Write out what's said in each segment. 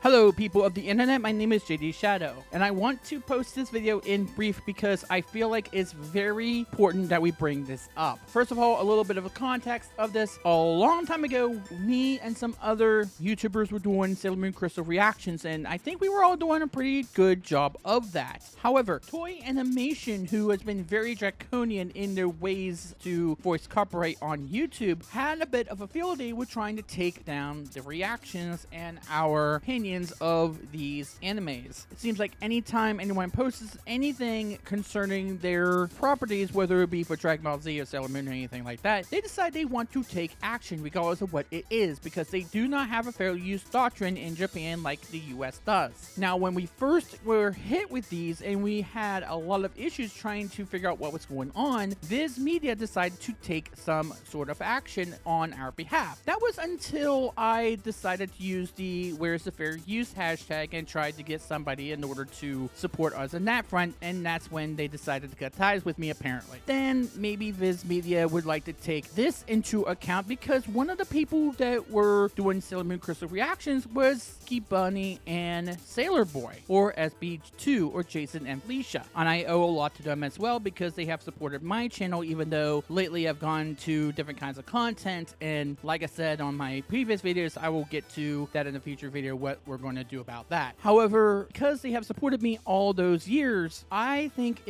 Hello people of the internet, my name is JD Shadow, and I want to post this video in brief because I feel like it's very important that we bring this up. First of all, a little bit of a context of this. A long time ago, me and some other YouTubers were doing Sailor Moon Crystal reactions, and I think we were all doing a pretty good job of that. However, Toei Animation, who has been very draconian in their ways to voice copyright on YouTube, had a bit of a field day with trying to take down the reactions and our opinions of these animes. It seems like anytime anyone posts anything concerning their properties, whether it be for Dragon Ball Z or Sailor Moon or anything like that, they decide they want to take action regardless of what it is, because they do not have a fair use doctrine in Japan like the US does. Now, when we first were hit with these and we had a lot of issues trying to figure out what was going on, Viz Media decided to take some sort of action on our behalf. That was until I decided to use the Where's the Fair Use hashtag and tried to get somebody in order to support us on that front, and that's when they decided to cut ties with me, apparently. Then maybe Viz Media would like to take this into account, because one of the people that were doing Sailor Moon Crystal reactions was Spunky Bunny and Sailor Boy, or SB2, or Jason and Felicia. And I owe a lot to them as well because they have supported my channel, even though lately I've gone to different kinds of content, and like I said on my previous videos, I will get to that in a future video, what we're going to do about that. However, because they have supported me all those years, I think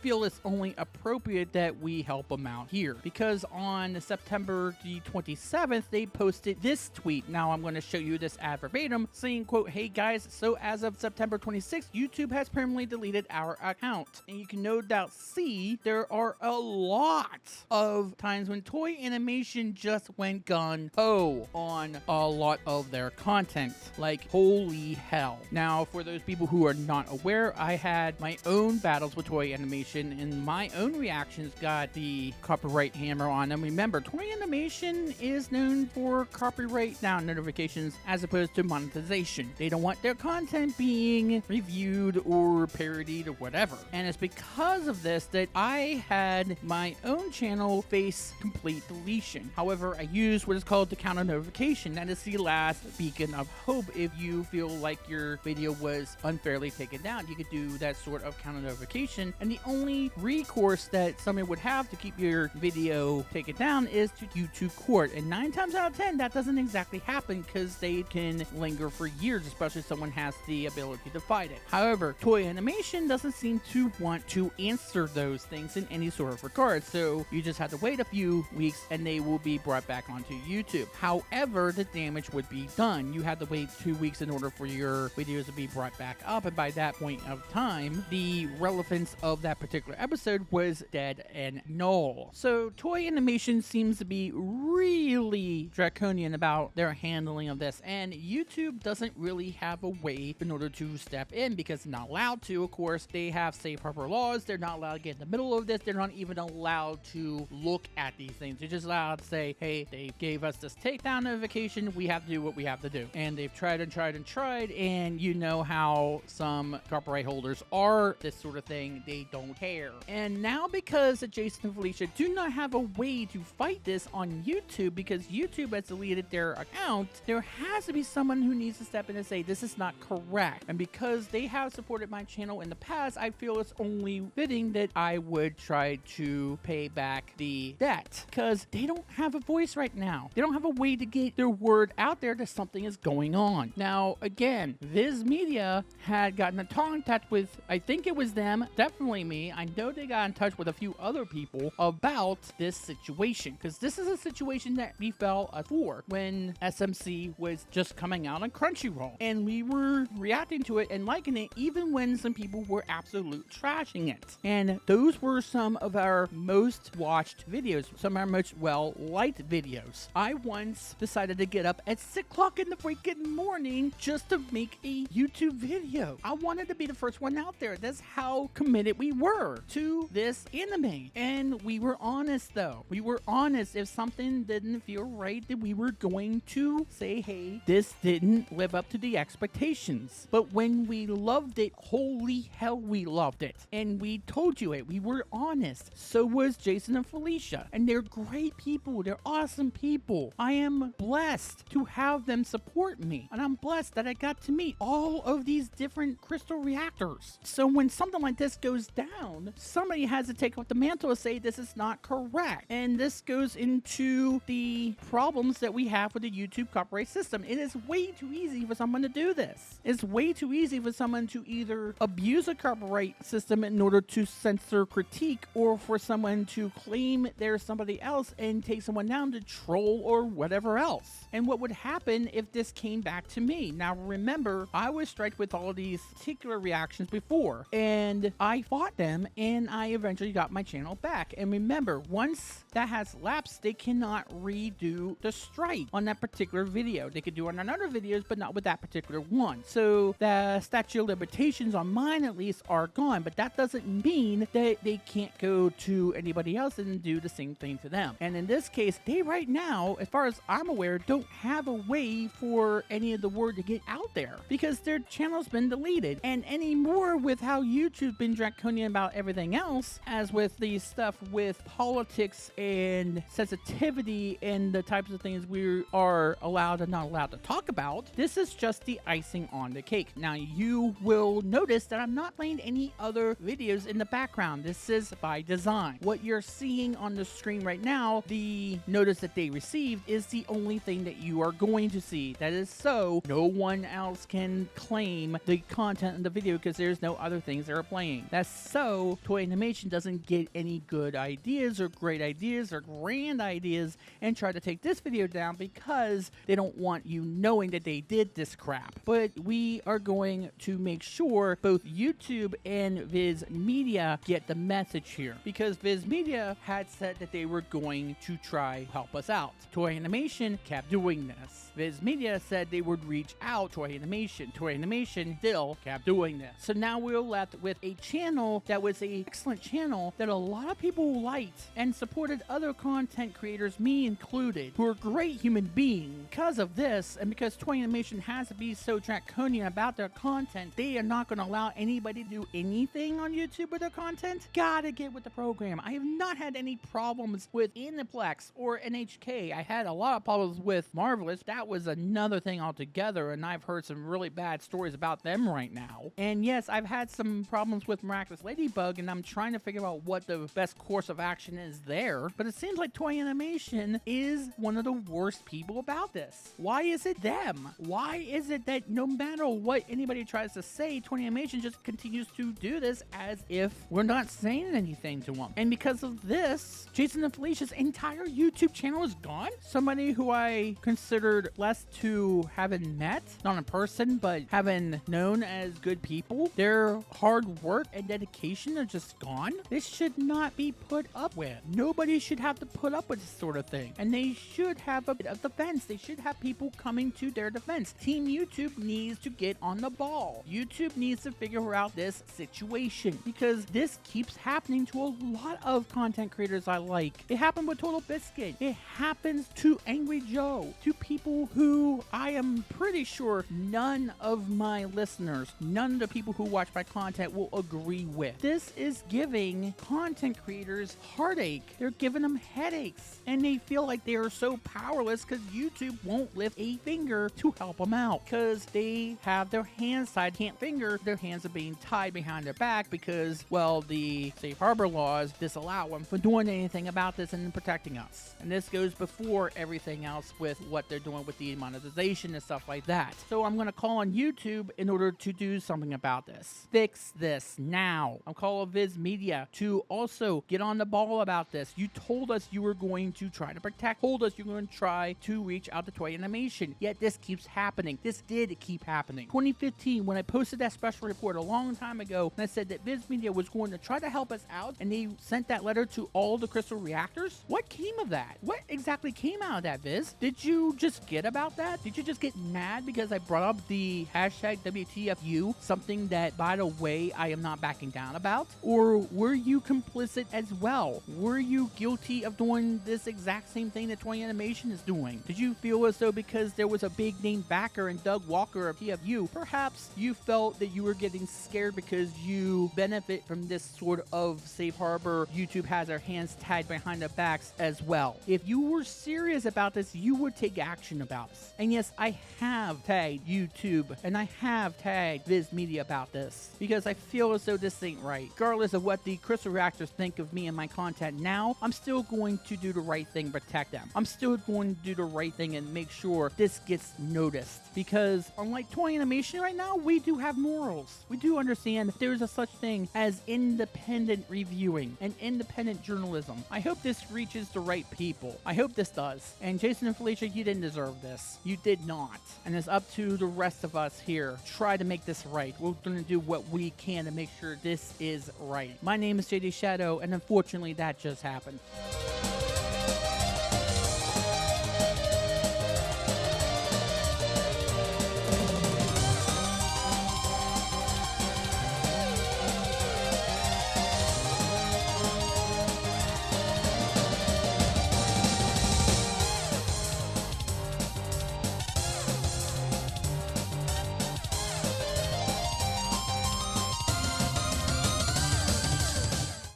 feel it's only appropriate that we help them out here, because on September the 27th, they posted this tweet. Now I'm going to show you this ad verbatim, saying, quote, "Hey guys, so as of September 26th, YouTube has permanently deleted our account." And you can no doubt see there are a lot of times when Toei Animation just went gung-ho on a lot of their content. Like, holy hell. Now, for those people who are not aware, I had my own battles with Toei Animation, and my own reactions got the copyright hammer on them. Remember, Toei Animation is known for copyright down notifications as opposed to monetization. They don't want their content being reviewed or parodied or whatever. And it's because of this that I had my own channel face complete deletion. However, I used what is called the counter notification. That is the last beacon of hope. If you feel like your video was unfairly taken down, you could do that sort of counter notification, and the only recourse that somebody would have to keep your video taken down is to YouTube court. And 9 times out of 10, that doesn't exactly happen because they can linger for years, especially if someone has the ability to fight it. However, Toei Animation doesn't seem to want to answer those things in any sort of regard, so you just have to wait a few weeks and they will be brought back onto YouTube. However, the damage would be done. You have to wait 2 weeks in order for your videos to be brought back up, and by that point of time, the relevance of that particular episode was dead and null. So Toei Animation seems to be really draconian about their handling of this, and YouTube doesn't really have a way in order to step in because they're not allowed to. Of course, they have safe harbor laws. They're not allowed to get in the middle of this. They're not even allowed to look at these things. They're just allowed to say, hey, they gave us this takedown notification. We have to do what we have to do. And they've tried and tried and tried, and you know how some copyright holders are, this sort of thing, they don't care. And now, because Jason and Felicia do not have a way to fight this on YouTube because YouTube has deleted their account, there has to be someone who needs to step in and say this is not correct. And because they have supported my channel in the past, I feel it's only fitting that I would try to pay back the debt, because they don't have a voice right now. They don't have a way to get their word out there that something is going on. Now, again, Viz Media had gotten in contact with, I think it was them, definitely me. I know they got in touch with a few other people about this situation, because this is a situation that we fell for when SMC was just coming out on Crunchyroll, and we were reacting to it and liking it even when some people were absolute trashing it. And those were some of our most watched videos, some of our most well-liked videos. I once decided to get up at 6 o'clock in the freaking morning just to make a YouTube video. I wanted to be the first one out there. That's how committed we were to this anime. And we were honest, though. We were honest. If something didn't feel right that we were going to say, hey, this didn't live up to the expectations. But when we loved it, holy hell, we loved it. And we told you it. We were honest. So was Jason and Felicia. And they're great people. They're awesome people. I am blessed to have them support me. And I'm blessed that I got to meet all of these different crystal reactors. So when something like this goes down, somebody has to take up the mantle and say this is not correct. And this goes into the problems that we have with the YouTube copyright system. It is way too easy for someone to do this. It's way too easy for someone to either abuse a copyright system in order to censor critique, or for someone to claim there's somebody else and take someone down to troll or whatever else. And what would happen if this came back to me? Now remember, I was striked with all these particular reactions before, and I fought them, and I eventually got my channel back. And remember, once that has lapsed, they cannot redo the strike on that particular video. They could do it on other videos, but not with that particular one. So the statute of limitations on mine at least are gone, but that doesn't mean that they can't go to anybody else and do the same thing to them. And in this case, they right now, as far as I'm aware, don't have a way for any of the word to get out there because their channel's been deleted. And anymore with how YouTube's been draconian about everything else, as with the stuff with politics and sensitivity and the types of things we are allowed and not allowed to talk about, this is just the icing on the cake. Now you will notice that I'm not playing any other videos in the background. This is by design. What you're seeing on the screen right now, the notice that they received, is the only thing that you are going to see. That is so no one else can claim the content in the video because there's no other things they're playing. That's so Toei Animation doesn't get any good ideas or great ideas or grand ideas and try to take this video down because they don't want you knowing that they did this crap. But we are going to make sure both YouTube and Viz Media get the message here, because Viz Media had said that they were going to try to help us out. Toei Animation kept doing this. Viz Media said they would reach out to Toei Animation. Toei Animation still kept doing this. So now we're left with a channel that was an excellent channel that a lot of people liked and supported other content creators, me included, who are great human beings. Because of this, and because Toei Animation has to be so draconian about their content, they are not going to allow anybody to do anything on YouTube with their content. Gotta get with the program. I have not had any problems with Aniplex or NHK. I had a lot of problems with Marvelous. That was another thing altogether, and I've heard some really bad stories about them right now. And yes, I've had some problems with Miraculous Ladybug, and I'm trying to figure out what the best course of action is there. But it seems like Toei Animation is one of the worst people about this. Why is it them? Why is it that no matter what anybody tries to say, Toei Animation just continues to do this as if we're not saying anything to them? And because of this, Jason and Felicia's entire YouTube channel is gone. Somebody who I considered less to having met, not in person, but having known as good people, their hard work and dedication are just gone. This should not be put up with. Nobody should have to put up with this sort of thing. And they should have a bit of defense. They should have people coming to their defense. Team YouTube needs to get on the ball. YouTube needs to figure out this situation, because this keeps happening to a lot of content creators I like. It happened with Total Biscuit. It happens to Angry Joe, to people who I am pretty sure none of my listeners, none of the people who watch my content will agree with. This is giving content creators heartache. They're giving them headaches, and they feel like they are so powerless because YouTube won't lift a finger to help them out, because they have their hands tied. Can't finger, their hands are being tied behind their back because, well, the safe harbor laws disallow them from doing anything about this and protecting us. And this goes before everything else with what they're doing with the monetization and stuff like that. So I'm going to call on YouTube in order to do something about this. Fix this now. I'm calling Viz Media to also get on the ball about this. You told us you were going to try to protect, told us you were going to try to reach out to Toei Animation, yet this keeps happening. This did keep happening. 2015, when I posted that special report a long time ago, and I said that Viz Media was going to try to help us out, and they sent that letter to all the crystal reactors. What came of that? What exactly came out of that, Viz? Did you just get about that? Did you just get mad because I brought up the hashtag WTFU, something that, by the way, I am not backing down about? Or were you complicit as well? Were you guilty of doing this exact exact same thing that Toei Animation is doing? Did you feel as though because there was a big name backer in Doug Walker of TFU, perhaps you felt that you were getting scared because you benefit from this sort of safe harbor, YouTube has their hands tied behind their backs as well? If you were serious about this, you would take action about this. And yes, I have tagged YouTube and I have tagged Viz Media about this because I feel as though this ain't right. Regardless of what the crystal reactors think of me and my content now, I'm still going to do the right thing, protect them. I'm still going to do the right thing and make sure this gets noticed, because unlike Toei Animation right now, we do have morals. We do understand that there's a such thing as independent reviewing and independent journalism. I hope this reaches the right people. I hope this does. And Jason and Felicia, you didn't deserve this. You did not. And it's up to the rest of us here. Try to make this right. We're going to do what we can to make sure this is right. My name is JD Shadow, and unfortunately that just happened.